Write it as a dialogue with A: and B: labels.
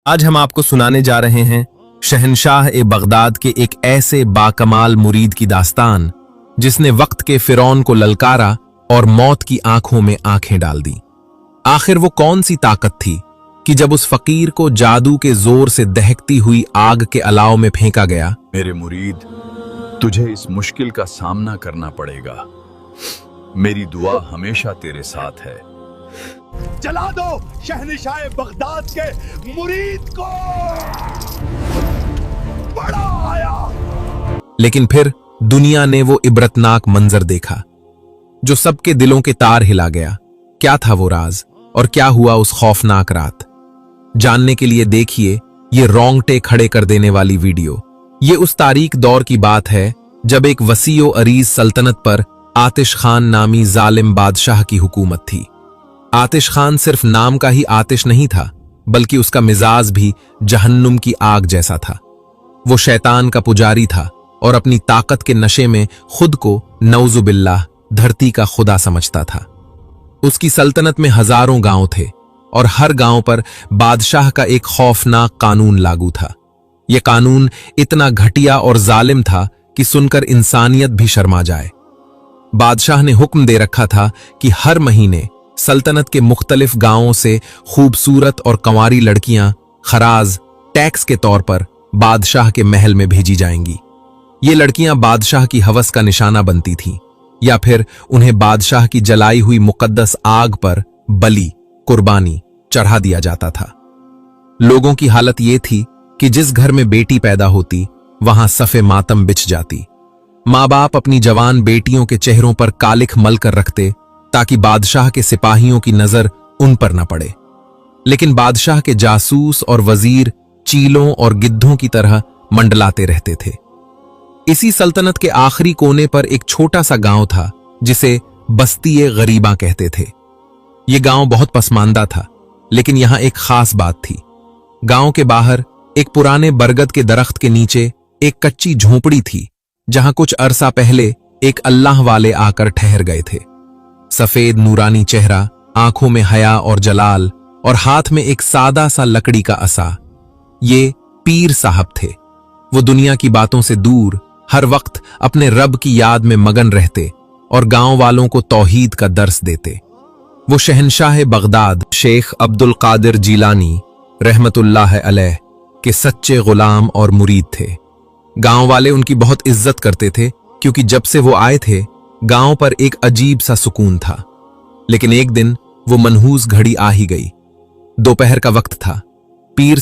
A: आज हम आपको सुनाने जा रहे हैं शहनशाह ए बगदाद के एक ऐसे बाकमाल मुरीद की दास्तान जिसने वक्त के फिरौन को ललकारा और मौत की आंखों में आंखें डाल दी। आखिर वो कौन सी ताकत थी कि जब उस फकीर को जादू के जोर से दहकती हुई आग के अलाव में फेंका गया।
B: मेरे मुरीद, तुझे इस मुश्किल का सामना करना पड़ेगा। मेरी दुआ हमेशा तेरे साथ है।
C: जला दो शहनशाह बगदाद के मुरीद को। बड़ा आया।
A: लेकिन फिर दुनिया ने वो इबरतनाक मंजर देखा जो सबके दिलों के तार हिला गया। क्या था वो राज और क्या हुआ उस खौफनाक रात? जानने के लिए देखिए ये रोंगटे खड़े कर देने वाली वीडियो। ये उस तारीख दौर की बात है जब एक वसीओ अरीज सल्तनत पर आतिश खान नामी जालिम बादशाह की हुकूमत थी। आतिश खान सिर्फ नाम का ही आतिश नहीं था, बल्कि उसका मिजाज भी जहन्नुम की आग जैसा था। वो शैतान का पुजारी था और अपनी ताकत के नशे में खुद को नौजुबिल्लाह धरती का खुदा समझता था। उसकी सल्तनत में हजारों गांव थे और हर गांव पर बादशाह का एक खौफनाक कानून लागू था। यह कानून इतना घटिया और जालिम था कि सुनकर इंसानियत भी शर्मा जाए। बादशाह ने हुक्म दे रखा था कि हर महीने सल्तनत के मुख्तलिफ गांवों से खूबसूरत और कंवारी लड़कियां खराज टैक्स के तौर पर बादशाह के महल में भेजी जाएंगी। ये लड़कियां बादशाह की हवस का निशाना बनती थीं, या फिर उन्हें बादशाह की जलाई हुई मुकद्दस आग पर बलि कुर्बानी चढ़ा दिया जाता था। लोगों की हालत ये थी कि जिस घर में बेटी पैदा होती वहां सफे मातम बिछ जाती। माँ बाप अपनी जवान बेटियों के चेहरों पर कालिख मल कर रखते ताकि बादशाह के सिपाहियों की नजर उन पर न पड़े। लेकिन बादशाह के जासूस और वजीर चीलों और गिद्धों की तरह मंडलाते रहते थे। इसी सल्तनत के आखिरी कोने पर एक छोटा सा गांव था जिसे बस्ती-ए गरीबा कहते थे। यह गांव बहुत पसमानदा था, लेकिन यहां एक खास बात थी। गांव के बाहर एक पुराने बरगद के दरख्त के नीचे एक कच्ची झोपड़ी थी जहां कुछ अरसा पहले एक अल्लाह वाले आकर ठहर गए थे। सफेद नूरानी चेहरा, आंखों में हया और जलाल और हाथ में एक सादा सा लकड़ी का असा। ये पीर साहब थे। वो दुनिया की बातों से दूर हर वक्त अपने रब की याद में मगन रहते और गांव वालों को तौहीद का दर्स देते। वो शहनशाह बगदाद शेख अब्दुल कादिर जीलानी रहमतुल्लाह अलैह के सच्चे गुलाम और मुरीद थे। गांव वाले उनकी बहुत इज्जत करते थे क्योंकि जब से वो आए थे गांव पर एक अजीब सा सुकून था। लेकिन एक दिन वो मनहूस घड़ी आ ही गई। दोपहर का वक्त था।